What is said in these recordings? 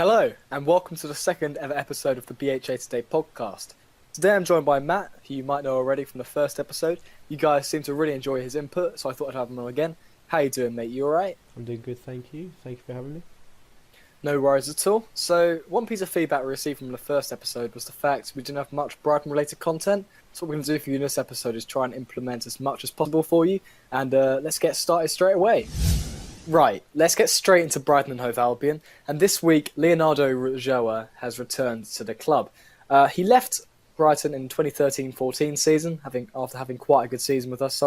Hello, and welcome to the second ever episode of the BHA Today Podcast. Today I'm joined by Matt, who you might know already from the first episode. You guys seem to really enjoy his input, so I thought I'd have him on again. How you doing, mate? You alright? I'm doing good, thank you. Thank you for having me. No worries at all. So, one piece of feedback we received from the first episode was the fact we didn't have much Brighton-related content. So what we're going to do for you in this episode is try and implement as much as possible for you, and let's get started straight away. Right, let's get straight into Brighton and Hove Albion. And this week, Leonardo Ulloa has returned to the club. He left Brighton in 2013-14 season, after having quite a good season with us,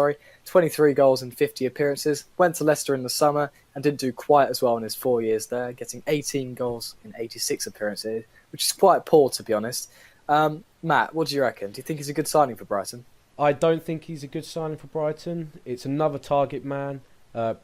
23 goals in 50 appearances. Went to Leicester in the summer and didn't do quite as well in his 4 years there, getting 18 goals in 86 appearances, which is quite poor, to be honest. Matt, what do you reckon? Do you think he's a good signing for Brighton? I don't think he's a good signing for Brighton. It's another target man.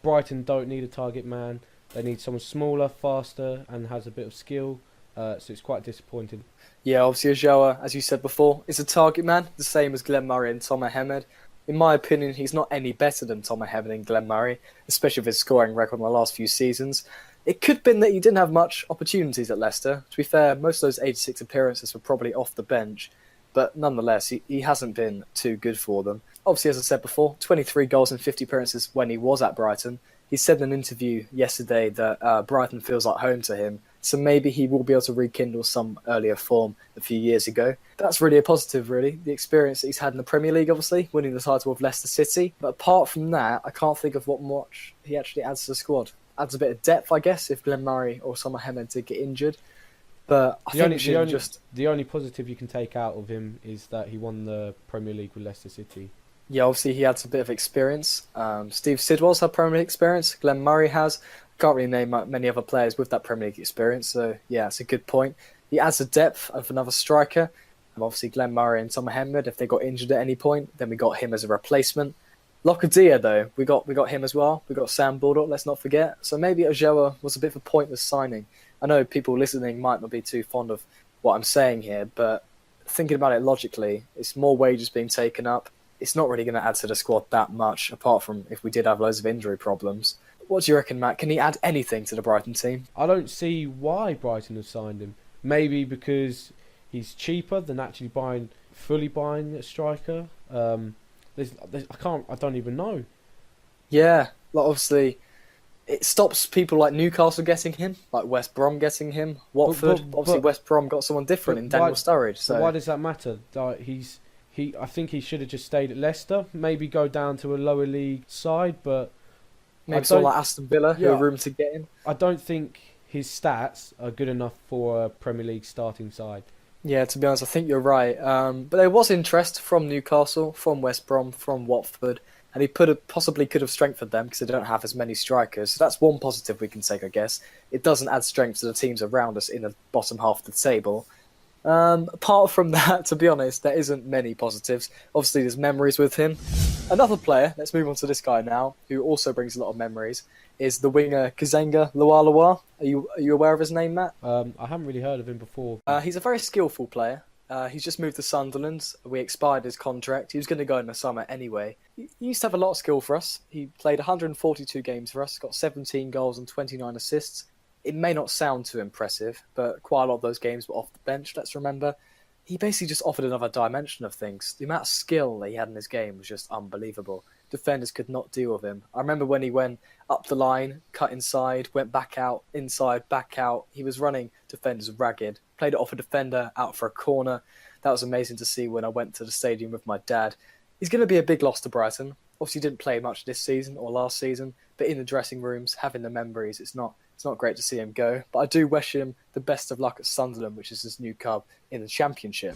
Brighton don't need a target man. They need someone smaller, faster, and has a bit of skill. So it's quite disappointing. Yeah, obviously Ulloa, as you said before, is a target man, the same as Glenn Murray and Tom Mohamed. In my opinion, he's not any better than Tom Mohamed and Glenn Murray, especially with his scoring record in the last few seasons. It could have been that he didn't have much opportunities at Leicester. To be fair, most of those 86 appearances were probably off the bench. But nonetheless, he hasn't been too good for them. Obviously, as I said before, 23 goals in 50 appearances when he was at Brighton. He said in an interview yesterday that Brighton feels like home to him, so maybe he will be able to rekindle some earlier form a few years ago. That's really a positive, really. The experience that he's had in the Premier League, obviously, winning the title with Leicester City. But apart from that, I can't think of what much he actually adds to the squad. Adds a bit of depth, I guess, if Glenn Murray or Tom Mohamed did get injured. But the only positive you can take out of him is that he won the Premier League with Leicester City. Yeah, obviously he adds a bit of experience. Steve Sidwell's had Premier League experience. Glenn Murray has. Can't really name many other players with that Premier League experience. So yeah, it's a good point. He adds a depth of another striker. And obviously Glenn Murray and Tom Mohamed, if they got injured at any point, then we got him as a replacement. Locadia though, we got him as well. We got Sam Baldock, let's not forget. So maybe Ulloa was a bit of a pointless signing. I know people listening might not be too fond of what I'm saying here, but thinking about it logically, it's more wages being taken up. It's not really going to add to the squad that much, apart from if we did have loads of injury problems. What do you reckon, Matt? Can he add anything to the Brighton team? I don't see why Brighton have signed him. Maybe because he's cheaper than actually fully buying a striker. I don't even know. Yeah, obviously, it stops people like Newcastle getting him, like West Brom getting him, Watford. Obviously, West Brom got someone different in Daniel Sturridge. So why does that matter? I think he should have just stayed at Leicester. Maybe go down to a lower league side, but maybe someone like Aston Villa who are room to get in. I don't think his stats are good enough for a Premier League starting side. Yeah, to be honest, I think you're right. But there was interest from Newcastle, from West Brom, from Watford, and he possibly could have strengthened them because they don't have as many strikers. So that's one positive we can take, I guess. It doesn't add strength to the teams around us in the bottom half of the table. Apart from that, to be honest, there isn't many positives. Obviously, there's memories with him. Another player, let's move on to this guy now, who also brings a lot of memories, is the winger Kazenga Lualua. Are you aware of his name, Matt? I haven't really heard of him before. He's a very skillful player. He's just moved to Sunderland. We expired his contract. He was going to go in the summer anyway. He used to have a lot of skill for us. He played 142 games for us, got 17 goals and 29 assists. It may not sound too impressive, but quite a lot of those games were off the bench, let's remember. He basically just offered another dimension of things. The amount of skill that he had in his game was just unbelievable. Defenders could not deal with him. I remember when he went up the line, cut inside, went back out, inside, back out. He was running defenders ragged. Played it off a defender, out for a corner. That was amazing to see when I went to the stadium with my dad. He's going to be a big loss to Brighton. Obviously, he didn't play much this season or last season, but in the dressing rooms, having the memories, it's not great to see him go. But I do wish him the best of luck at Sunderland, which is his new club in the Championship.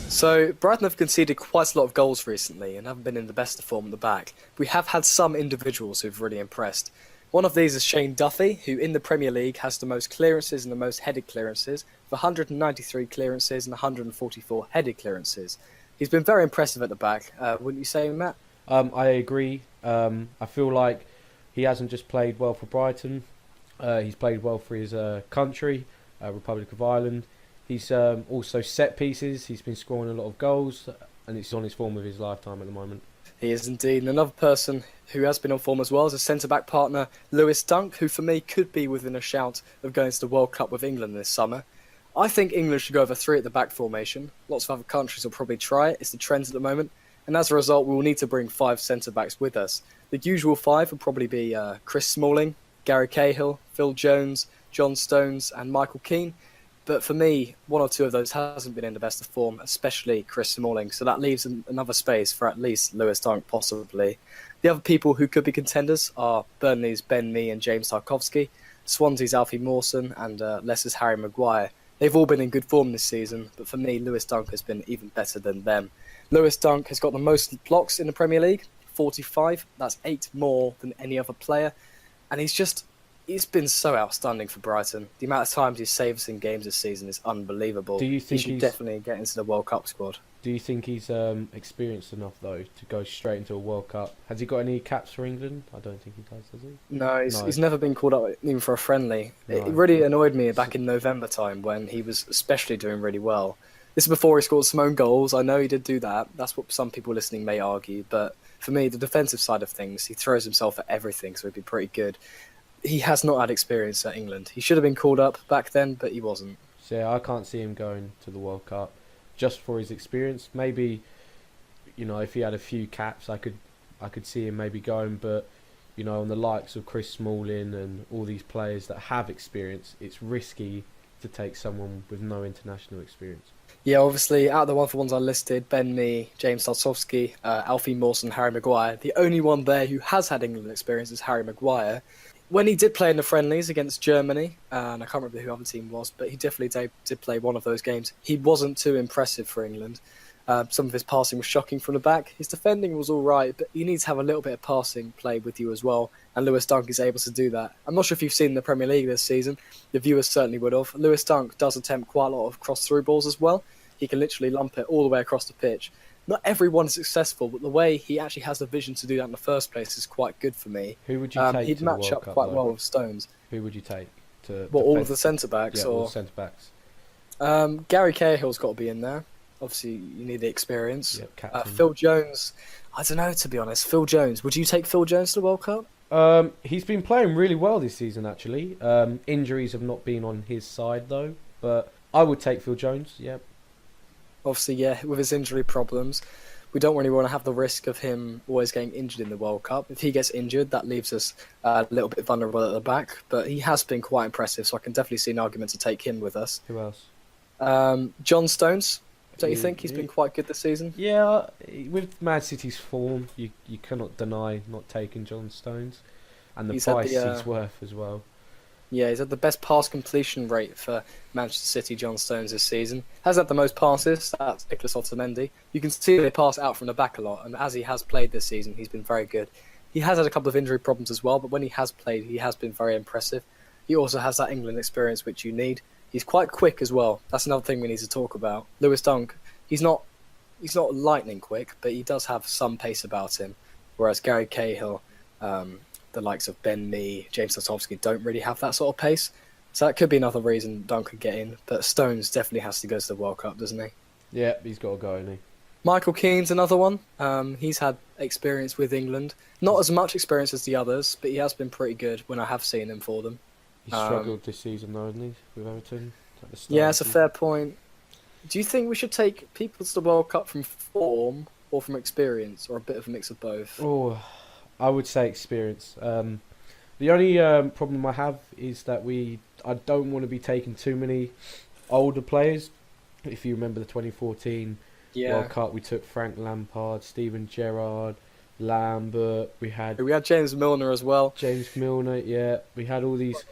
So, Brighton have conceded quite a lot of goals recently and haven't been in the best of form at the back. We have had some individuals who've really impressed. One of these is Shane Duffy, who in the Premier League has the most clearances and the most headed clearances, with 193 clearances and 144 headed clearances. He's been very impressive at the back, wouldn't you say, Matt? I agree. I feel like he hasn't just played well for Brighton. He's played well for his country, Republic of Ireland. He's also set pieces. He's been scoring a lot of goals, and it's on his form of his lifetime at the moment. He is indeed. And another person who has been on form as well is a centre-back partner, Lewis Dunk, who for me could be within a shout of going to the World Cup with England this summer. I think England should go over 3 at the back formation. Lots of other countries will probably try it. It's the trend at the moment. And as a result, we will need to bring 5 centre-backs with us. The usual 5 will probably be Chris Smalling, Gary Cahill, Phil Jones, John Stones and Michael Keane. But for me, 1 or 2 of those hasn't been in the best of form, especially Chris Smalling. So that leaves another space for at least Lewis Dunk, possibly. The other people who could be contenders are Burnley's Ben Mee and James Tarkowski, Swansea's Alfie Mawson and Leicester's Harry Maguire. They've all been in good form this season, but for me, Lewis Dunk has been even better than them. Lewis Dunk has got the most blocks in the Premier League, 45. That's 8 more than any other player. And he's been so outstanding for Brighton. The amount of times he saves in games this season is unbelievable. Do you think he should definitely get into the World Cup squad? Do you think he's experienced enough, though, to go straight into a World Cup? Has he got any caps for England? I don't think he does he? No, he's never been called up even for a friendly. No. It really annoyed me back in November time when he was especially doing really well. This is before he scored some own goals. I know he did do that. That's what some people listening may argue. But for me, the defensive side of things, he throws himself at everything, so he'd be pretty good. He has not had experience at England. He should have been called up back then, but he wasn't. So yeah, I can't see him going to the World Cup just for his experience. Maybe, if he had a few caps, I could see him maybe going. But, on the likes of Chris Smalling and all these players that have experience, it's risky to take someone with no international experience. Yeah, obviously, out of the one-for-ones I listed, Ben Mee, James Tarkowski, Alfie Mawson, Harry Maguire, the only one there who has had England experience is Harry Maguire. When he did play in the friendlies against Germany, and I can't remember who the other team was, but he definitely did play one of those games. He wasn't too impressive for England. Some of his passing was shocking from the back. His defending was all right, but you need to have a little bit of passing play with you as well, and Lewis Dunk is able to do that. I'm not sure if you've seen the Premier League this season. The viewers certainly would have. Lewis Dunk does attempt quite a lot of cross-through balls as well. He can literally lump it all the way across the pitch. Not everyone is successful, but the way he actually has the vision to do that in the first place is quite good for me. Who would you take He'd to match the up World Cup, quite well with Stones. Who would you take to? What, all of the centre-backs? Yeah, all the centre-backs. Gary Cahill's got to be in there. Obviously, you need the experience. Yep, captain. Phil Jones, I don't know, to be honest. Phil Jones, would you take Phil Jones to the World Cup? He's been playing really well this season, actually. Injuries have not been on his side, though. But I would take Phil Jones, yeah. Obviously, yeah, with his injury problems, we don't really want to have the risk of him always getting injured in the World Cup. If he gets injured, that leaves us a little bit vulnerable at the back. But he has been quite impressive, so I can definitely see an argument to take him with us. Who else? John Stones. Don't you think he's been quite good this season? Yeah, with Man City's form, you cannot deny not taking John Stones. And the price he's worth as well. Yeah, he's had the best pass completion rate for Manchester City, John Stones, this season. Has had the most passes, that's Nicolas Otamendi. You can see they pass out from the back a lot, and as he has played this season, he's been very good. He has had a couple of injury problems as well, but when he has played, he has been very impressive. He also has that England experience which you need. He's quite quick as well. That's another thing we need to talk about. Lewis Dunk, he's not lightning quick, but he does have some pace about him, whereas Gary Cahill, the likes of Ben Mee, James Tarkowski don't really have that sort of pace. So that could be another reason Dunk could get in. But Stones definitely has to go to the World Cup, doesn't he? Yeah, he's got to go, hasn't he? Michael Keane's another one. He's had experience with England. Not as much experience as the others, but he has been pretty good when I have seen him for them. He struggled this season, though, hasn't he, with Everton? Yeah, it's a fair point. Do you think we should take people to the World Cup from form or from experience, or a bit of a mix of both? Oh, I would say experience. The only problem I have is that I don't want to be taking too many older players. If you remember the 2014 World Cup, we took Frank Lampard, Steven Gerrard, Lambert. We had James Milner as well. James Milner, yeah. We had all these,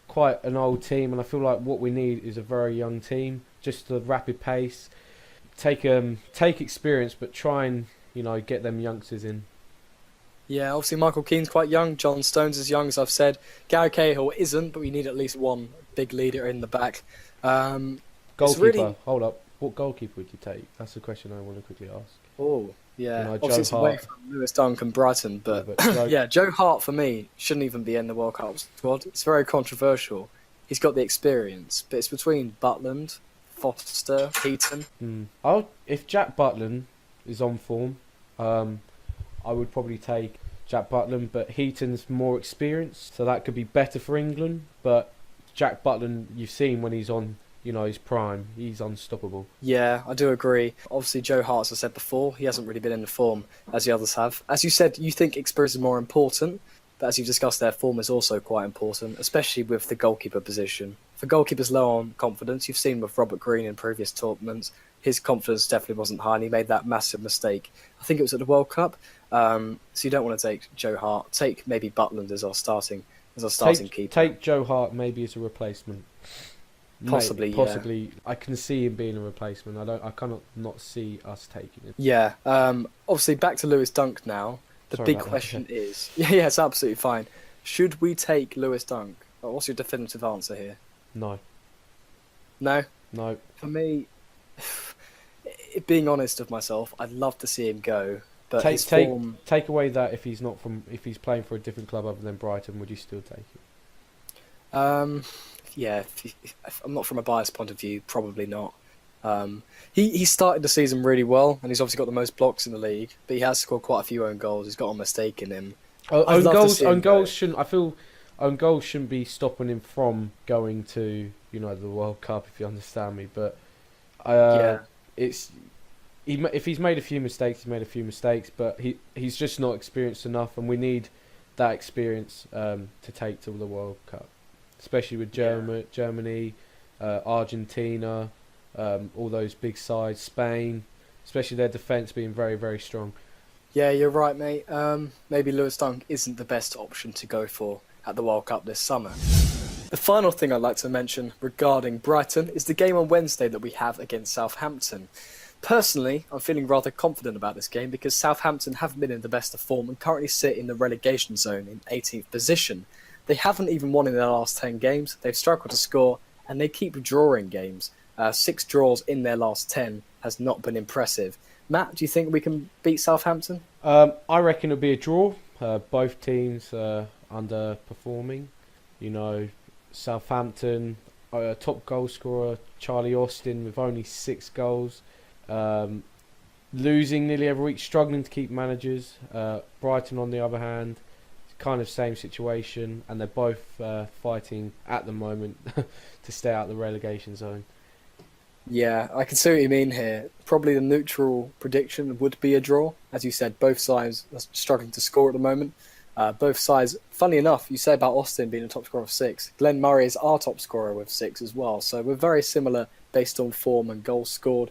quite an old team, and I feel like what we need is a very young team, just a rapid pace. Take experience, but try and get them youngsters in. Yeah, obviously Michael Keane's quite young. John Stones is young, as I've said. Gary Cahill isn't, but we need at least one big leader in the back. Goalkeeper, hold up. What goalkeeper would you take? That's the question I want to quickly ask. Oh, yeah. Obviously it's away from Lewis Dunk and Brighton, but Joe Hart for me shouldn't even be in the World Cup squad. It's very controversial. He's got the experience, but it's between Butland, Foster, Heaton. If Jack Butland is on form, I would probably take Jack Butland, but Heaton's more experienced, so that could be better for England. But Jack Butland, you've seen when he's on, his prime, he's unstoppable. Yeah, I do agree. Obviously, Joe Hart, as I said before, he hasn't really been in the form as the others have. As you said, you think experience is more important, but as you've discussed, their form is also quite important, especially with the goalkeeper position. For goalkeepers low on confidence, you've seen with Robert Green in previous tournaments, his confidence definitely wasn't high, and he made that massive mistake. I think it was at the World Cup. So you don't want to take Joe Hart. Take maybe Butland as our starting keeper. Take Joe Hart maybe as a replacement. Possibly. Yeah. I can see him being a replacement. I cannot not see us taking him. Yeah. Obviously, back to Lewis Dunk now. The big question is, yeah, it's absolutely fine. Should we take Lewis Dunk? What's your definitive answer here? No. No. For me, being honest with myself, I'd love to see him go. But take away that if he's playing for a different club other than Brighton, would you still take him? Yeah, if I'm not from a biased point of view, probably not. He started the season really well, and he's obviously got the most blocks in the league. But he has scored quite a few own goals. He's got a mistake in him. Own goals shouldn't be stopping him from going to the World Cup, if you understand me. But if he's made a few mistakes, he's made a few mistakes. But he's just not experienced enough, and we need that experience to take to the World Cup. Especially with Germany, Argentina, all those big sides, Spain, especially their defence being very, very strong. Yeah, you're right, mate. Maybe Lewis Dunk isn't the best option to go for at the World Cup this summer. The final thing I'd like to mention regarding Brighton is the game on Wednesday that we have against Southampton. Personally, I'm feeling rather confident about this game because Southampton haven't been in the best of form and currently sit in the relegation zone in 18th position. They haven't even won in their last 10 games. They've struggled to score, and they keep drawing games. 6 draws in their last 10 has not been impressive. Matt, do you think we can beat Southampton? I reckon it'll be a draw. Both teams underperforming. Southampton, top goal scorer, Charlie Austin, with only 6 goals. Losing nearly every week, struggling to keep managers. Brighton, on the other hand, kind of same situation, and they're both fighting at the moment to stay out of the relegation zone. Yeah, I can see what you mean here. Probably the neutral prediction would be a draw. As you said, both sides are struggling to score at the moment. Both sides, funny enough, you say about Austin being a top scorer of 6. Glenn Murray is our top scorer with 6 as well. So we're very similar based on form and goals scored.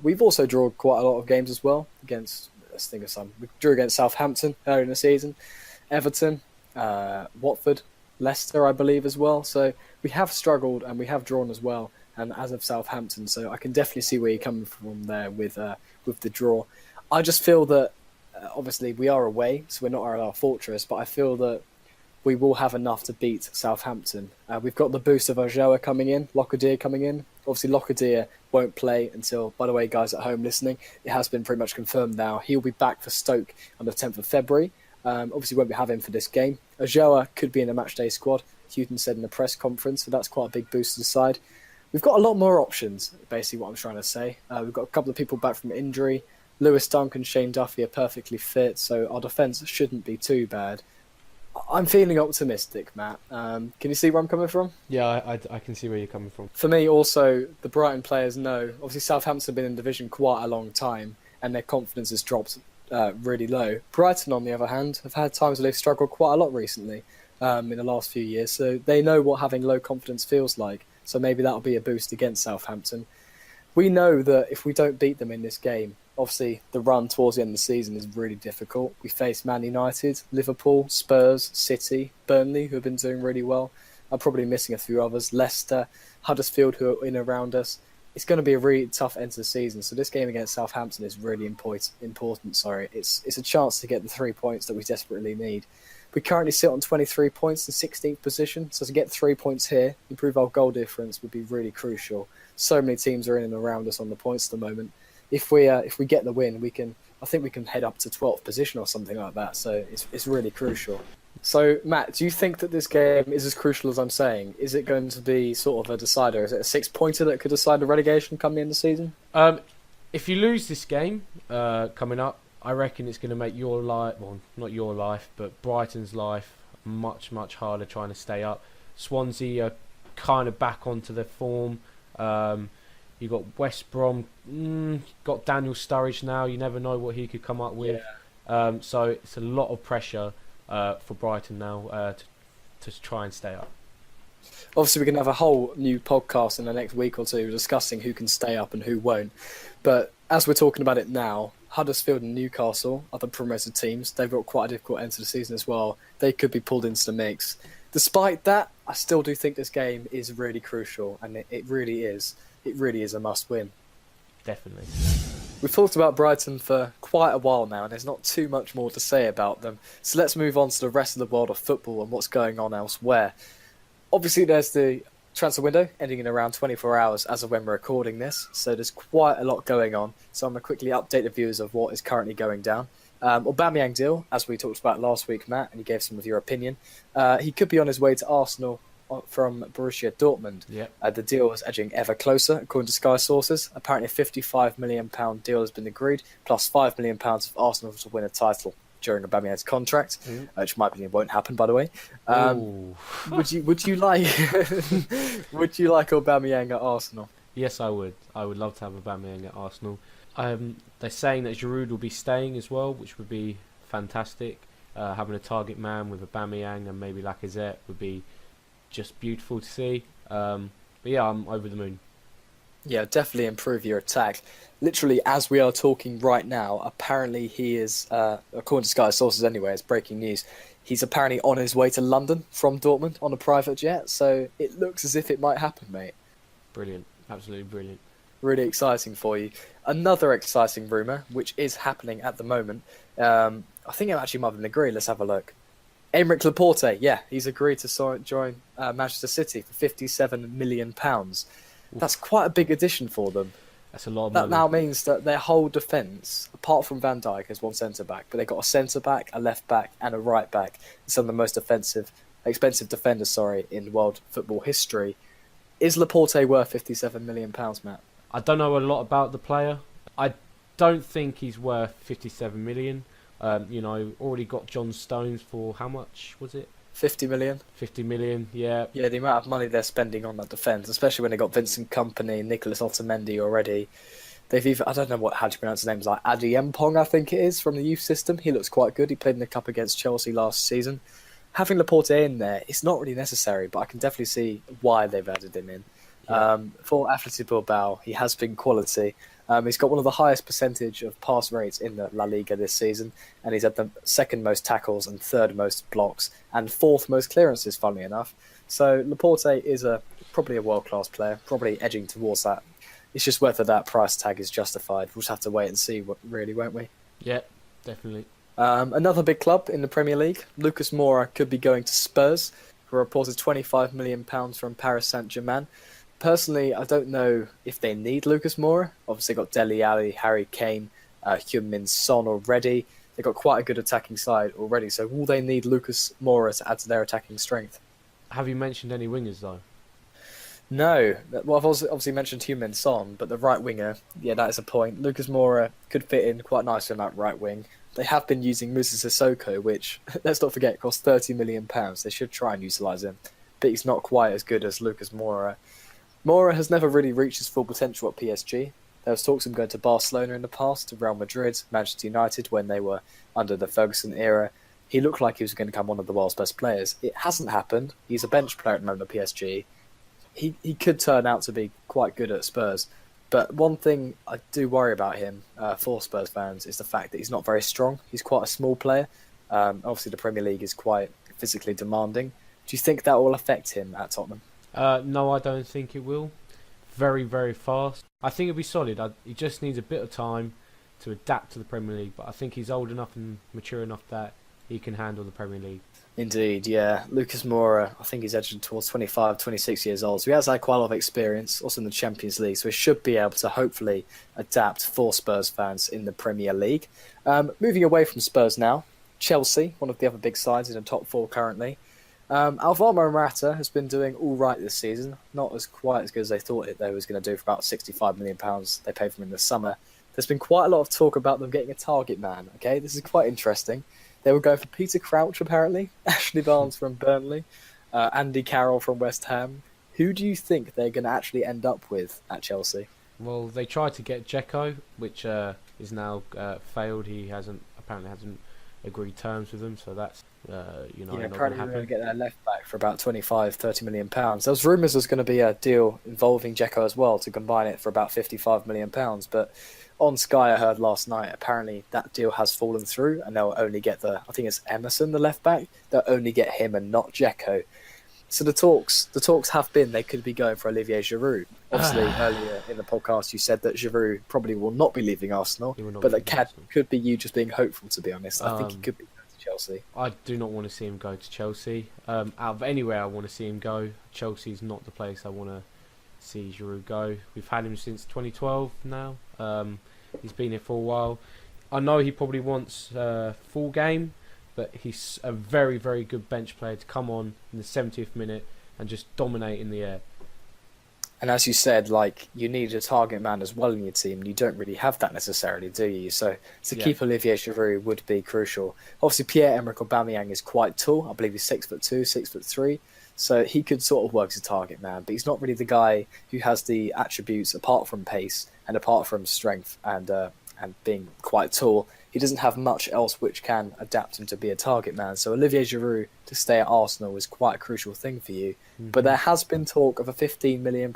We've also drawn quite a lot of games as well against, let's think of some. We drew against Southampton earlier in the season. Everton, Watford, Leicester, I believe, as well. So we have struggled and we have drawn as well, and as of Southampton. So I can definitely see where you're coming from there with the draw. I just feel that, obviously, we are away, so we're not at our fortress, but I feel that we will have enough to beat Southampton. We've got the boost of Ulloa coming in, Lockyer coming in. Obviously, Lockyer won't play until, by the way, guys at home listening, it has been pretty much confirmed now. He'll be back for Stoke on the 10th of February. Obviously, won't be having him for this game. Ulloa could be in a matchday squad, Houghton said in the press conference, so that's quite a big boost to the side. We've got a lot more options, basically what I'm trying to say. We've got a couple of people back from injury. Lewis Dunk and Shane Duffy are perfectly fit, so our defence shouldn't be too bad. I'm feeling optimistic, Matt. Can you see where I'm coming from? Yeah, I can see where you're coming from. For me, also, the Brighton players know. Obviously, Southampton have been in division quite a long time, and their confidence has dropped really low. Brighton, on the other hand, have had times where they've struggled quite a lot recently in the last few years, so they know what having low confidence feels like. So maybe that'll be a boost against Southampton. We know that if we don't beat them in this game, obviously the run towards the end of the season is really difficult. We face Man United, Liverpool, Spurs, City, Burnley, who have been doing really well. I'm probably missing a few others. Leicester, Huddersfield, who are in around us. It's going to be a really tough end to the season. So this game against Southampton is really important. It's a chance to get the 3 points that we desperately need. We currently sit on 23 points in 16th position. So to get 3 points here, improve our goal difference would be really crucial. So many teams are in and around us on the points at the moment. If we get the win, I think we can head up to 12th position or something like that. So it's really crucial. So Matt, do you think that this game is as crucial as I'm saying? Is it going to be sort of a decider? Is it a 6-pointer that could decide the relegation coming in the season? If you lose this game coming up, I reckon it's going to make your life, well, not your life, but Brighton's life much, much harder trying to stay up. Swansea are kind of back onto their form. You've got West Brom, got Daniel Sturridge now. You never know what he could come up with. Yeah. So it's a lot of pressure for Brighton now to try and stay up. Obviously, we can have a whole new podcast in the next week or two discussing who can stay up and who won't. But as we're talking about it now, Huddersfield and Newcastle, other promoted teams, they've got quite a difficult end to the season as well. They could be pulled into the mix. Despite that, I still do think this game is really crucial, and it really is. It really is a must-win. Definitely. We've talked about Brighton for quite a while now, and there's not too much more to say about them. So let's move on to the rest of the world of football and what's going on elsewhere. Obviously, there's the transfer window ending in around 24 hours as of when we're recording this, so there's quite a lot going on. So I'm going to quickly update the viewers of what is currently going down. Aubameyang deal, as we talked about last week, Matt, and you gave some of your opinion. He could be on his way to Arsenal from Borussia Dortmund. Yep. The deal is edging ever closer, according to Sky sources. Apparently a £55 million deal has been agreed, plus £5 million of Arsenal to win a title during Aubameyang's contract, which in my opinion won't happen, by the way. Would you like Aubameyang at Arsenal? Yes, I would. I would love to have Aubameyang at Arsenal. They're saying that Giroud will be staying as well, which would be fantastic. Having a target man with Aubameyang and maybe Lacazette would be just beautiful to see. But yeah, I'm over the moon. Yeah, definitely improve your attack. Literally, as we are talking right now, apparently he is, according to Sky sources anyway, it's breaking news, he's apparently on his way to London from Dortmund on a private jet, so it looks as if it might happen, mate. Brilliant. Absolutely brilliant. Really exciting for you. Another exciting rumour, which is happening at the moment, I think it actually might have been agreed, let's have a look. Aymeric Laporte, yeah, he's agreed to join Manchester City for £57 million. That's quite a big addition for them. That's a lot of money. money. That now means that their whole defence, apart from Van Dijk, has one centre-back, but they've got a centre-back, a left-back and a right-back. Some of the most expensive defenders, in world football history. Is Laporte worth £57 million, Matt? I don't know a lot about the player. I don't think he's worth £57 million. Already got John Stones for how much was it? 50 million. 50 million, yeah. Yeah, the amount of money they're spending on that defence, especially when they got Vincent Kompany, Nicholas Otamendi already. They've even, I don't know how to pronounce his name, like Adi Mpong, I think it is, from the youth system. He looks quite good. He played in the cup against Chelsea last season. Having Laporte in there, it's not really necessary, but I can definitely see why they've added him in. Yeah. For Athletic Bilbao, he has been quality. He's got one of the highest percentage of pass rates in the La Liga this season, and he's had the second most tackles and third most blocks and fourth most clearances, funnily enough. So Laporte is probably a world-class player, probably edging towards that. It's just whether that price tag is justified. We'll just have to wait and see, really, won't we? Yeah, definitely. Another big club in the Premier League, Lucas Moura could be going to Spurs, who reported £25 million from Paris Saint-Germain. Personally, I don't know if they need Lucas Moura. Obviously, got Dele Alli, Harry Kane, Heung-min Son already. They've got quite a good attacking side already. So will they need Lucas Moura to add to their attacking strength? Have you mentioned any wingers, though? No. Well, I've obviously mentioned Heung-min Son, but the right winger, yeah, that is a point. Lucas Moura could fit in quite nicely on that right wing. They have been using Moussa Sissoko, which, let's not forget, cost £30 million. They should try and utilise him. But he's not quite as good as Lucas Moura. Moura has never really reached his full potential at PSG. There was talks of him going to Barcelona in the past, to Real Madrid, Manchester United when they were under the Ferguson era. He looked like he was going to become one of the world's best players. It hasn't happened. He's a bench player at the moment at PSG. He could turn out to be quite good at Spurs. But one thing I do worry about him for Spurs fans is the fact that he's not very strong. He's quite a small player. Obviously, the Premier League is quite physically demanding. Do you think that will affect him at Tottenham? No, I don't think it will. Very, very fast. I think it'll be solid. He just needs a bit of time to adapt to the Premier League, but I think he's old enough and mature enough that he can handle the Premier League. Indeed, yeah. Lucas Moura, I think he's edging towards 25, 26 years old, so he has had quite a lot of experience, also in the Champions League, so he should be able to hopefully adapt for Spurs fans in the Premier League. Moving away from Spurs now, Chelsea, one of the other big sides in the top four currently. Alvaro Morata has been doing all right this season, not quite as good as they thought they was going to do for about £65 million they paid for him in the summer. there's been quite a lot of talk about them getting a target man. Okay, this is quite interesting. They were going for Peter Crouch, apparently, Ashley Barnes from Burnley, Andy Carroll from West Ham. Who do you think they're going to actually end up with at Chelsea? Well, they tried to get Dzeko, which is now failed. He apparently hasn't agreed terms with them, so that's not going to apparently happen. they're going to get their left back for about 25-30 million pounds. There was rumours there's going to be a deal involving Dzeko as well to combine it for about 55 million pounds, but on Sky I heard last night apparently that deal has fallen through, and they'll only get I think it's Emerson, the left back. They'll only get him and not Dzeko. So the talks have been they could be going for Olivier Giroud. Obviously, earlier in the podcast you said that Giroud probably will not be leaving Arsenal, but that could be you just being hopeful, to be honest. I think he could be going to Chelsea. I do not want to see him go to Chelsea. Out of anywhere I want to see him go, Chelsea's not the place I want to see Giroud go. We've had him since 2012 now. He's been here for a while. I know he probably wants full game, but he's a very, very good bench player to come on in the 70th minute and just dominate in the air. And as you said, you need a target man as well in your team. You don't really have that necessarily, do you? So to keep Olivier Giroud would be crucial. Obviously, Pierre-Emerick Aubameyang is quite tall. I believe he's 6'2", 6'3". So he could sort of work as a target man, but he's not really the guy who has the attributes apart from pace and apart from strength and being quite tall. He doesn't have much else which can adapt him to be a target man. So Olivier Giroud to stay at Arsenal is quite a crucial thing for you. Mm-hmm. But there has been talk of a £15 million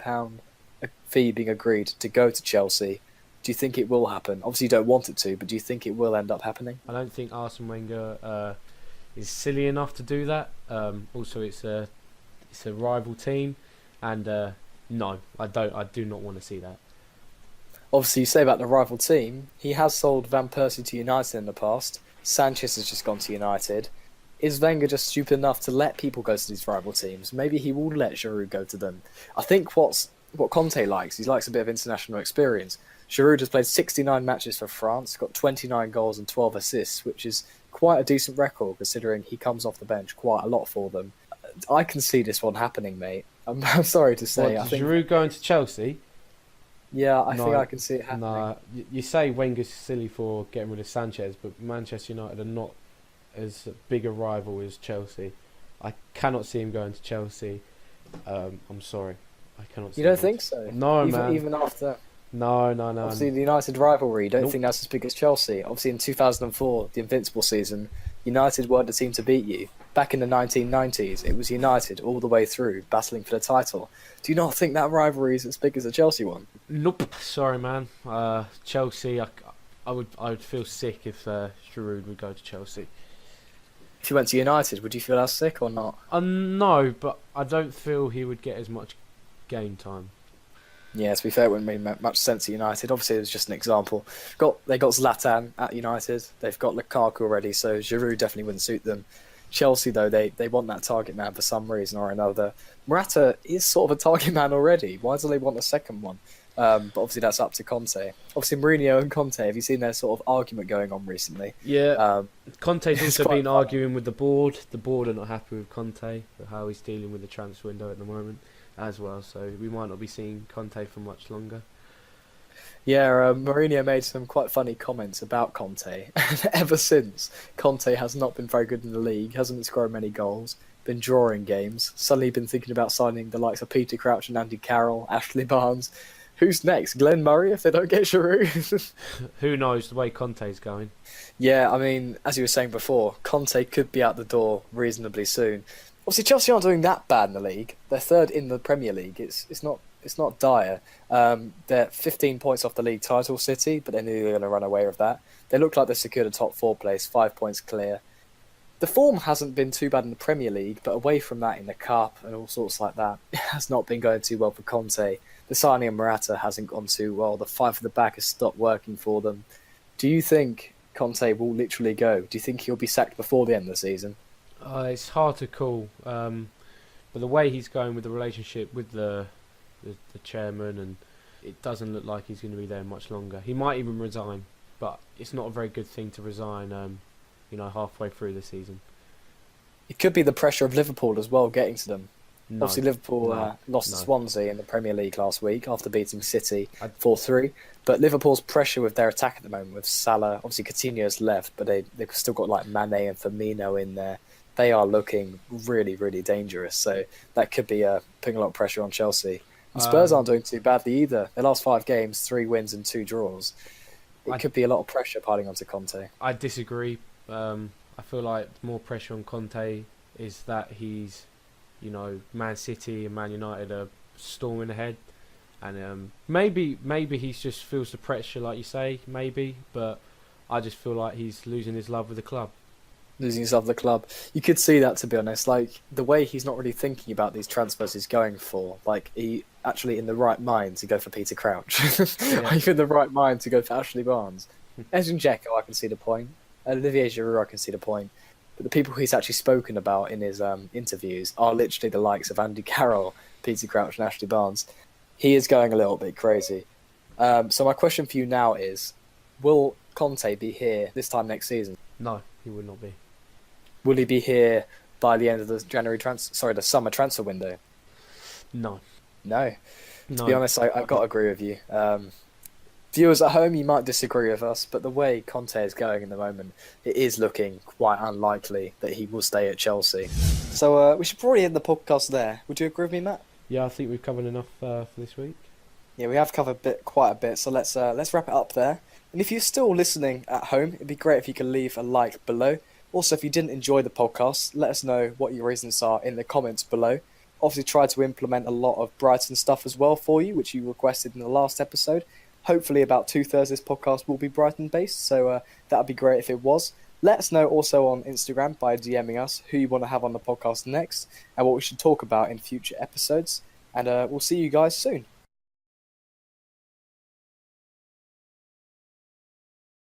fee being agreed to go to Chelsea. Do you think it will happen? Obviously you don't want it to, but do you think it will end up happening? I don't think Arsene Wenger is silly enough to do that. Also, it's a rival team, and no, I do not want to see that. Obviously, you say about the rival team, he has sold Van Persie to United in the past. Sanchez has just gone to United. Is Wenger just stupid enough to let people go to these rival teams? Maybe he will let Giroud go to them. I think what Conte likes, he likes a bit of international experience. Giroud has played 69 matches for France, got 29 goals and 12 assists, which is quite a decent record considering he comes off the bench quite a lot for them. I can see this one happening, mate. I'm sorry to say. I think Giroud going to Chelsea? Yeah, I think I can see it happening. Nah, you say Wenger's silly for getting rid of Sanchez, but Manchester United are not as big a rival as Chelsea. I cannot see him going to Chelsea. I'm sorry. I cannot see You don't think so? No, man. Even after... No. Obviously, the United rivalry, don't think that's as big as Chelsea. Obviously, in 2004, the Invincible season, United weren't the team to beat you. Back in the 1990s, it was United all the way through, battling for the title. Do you not think that rivalry is as big as the Chelsea one? Nope. Sorry, man. Chelsea, I would feel sick if Giroud would go to Chelsea. If he went to United, would you feel as sick or not? No, but I don't feel he would get as much game time. Yeah, to be fair, it wouldn't make much sense at United. Obviously, it was just an example. They got Zlatan at United. They've got Lukaku already, so Giroud definitely wouldn't suit them. Chelsea, though, they want that target man for some reason or another. Morata is sort of a target man already. Why do they want a second one? But obviously, that's up to Conte. Obviously, Mourinho and Conte, have you seen their sort of argument going on recently? Yeah, Conte's also been fun. arguing with the board. The board are not happy with Conte, for how he's dealing with the transfer window at the moment as well. So we might not be seeing Conte for much longer. Yeah, Mourinho made some quite funny comments about Conte. Ever since, Conte has not been very good in the league, hasn't been scoring many goals, been drawing games, suddenly been thinking about signing the likes of Peter Crouch and Andy Carroll, Ashley Barnes. Who's next? Glenn Murray if they don't get Giroud? Who knows the way Conte's going? Yeah, I mean, as you were saying before, Conte could be out the door reasonably soon. Obviously, Chelsea aren't doing that bad in the league. They're third in the Premier League. It's not dire. They're 15 points off the league title, City, but they knew they were going to run away with that. They look like they secured a top 4 place, 5 points clear. The form hasn't been too bad in the Premier League, but away from that in the Cup and all sorts like that, it has not been going too well for Conte. The signing of Morata hasn't gone too well. The five at the back has stopped working for them. Do you think Conte will literally go? Do you think he'll be sacked before the end of the season? It's hard to call, but the way he's going with the relationship with the chairman, and it doesn't look like he's going to be there much longer. He might even resign, but it's not a very good thing to resign, halfway through the season. It could be the pressure of Liverpool as well getting to them. No. Obviously, Liverpool lost to Swansea in the Premier League last week after beating City 4-3. But Liverpool's pressure with their attack at the moment, with Salah, obviously Coutinho's left, but they've still got like Mane and Firmino in there. They are looking really, really dangerous. So that could be putting a lot of pressure on Chelsea. And Spurs aren't doing too badly either. Their last 5 games, 3 wins and 2 draws. It could be a lot of pressure piling onto Conte. I disagree. I feel like more pressure on Conte is that he's, Man City and Man United are storming ahead. And maybe he just feels the pressure, like you say, maybe. But I just feel like he's losing his love with the club. Losing his love with the club. You could see that, to be honest. Like, the way he's not really thinking about these transfers he's going for. Like, he actually in the right mind to go for Peter Crouch. Even in the right mind to go for Ashley Barnes. Ezrin Dzeko, I can see the point. Olivier Giroud, I can see the point. But the people he's actually spoken about in his interviews are literally the likes of Andy Carroll, Peter Crouch and Ashley Barnes. He is going a little bit crazy. So my question for you now is, will Conte be here this time next season? No, he would not be. Will he be here by the end of the summer transfer window? No. To be honest, I've got to agree with you. Viewers at home, you might disagree with us, but the way Conte is going in the moment, it is looking quite unlikely that he will stay at Chelsea. So we should probably end the podcast there. Would you agree with me, Matt? Yeah, I think we've covered enough for this week. Yeah, we have covered quite a bit, so let's wrap it up there. And if you're still listening at home, it'd be great if you could leave a like below. Also, if you didn't enjoy the podcast, let us know what your reasons are in the comments below. Obviously, try to implement a lot of Brighton stuff as well for you, which you requested in the last episode. Hopefully, about 2/3 of this podcast will be Brighton-based, so that would be great if it was. Let us know also on Instagram by DMing us who you want to have on the podcast next and what we should talk about in future episodes. And we'll see you guys soon.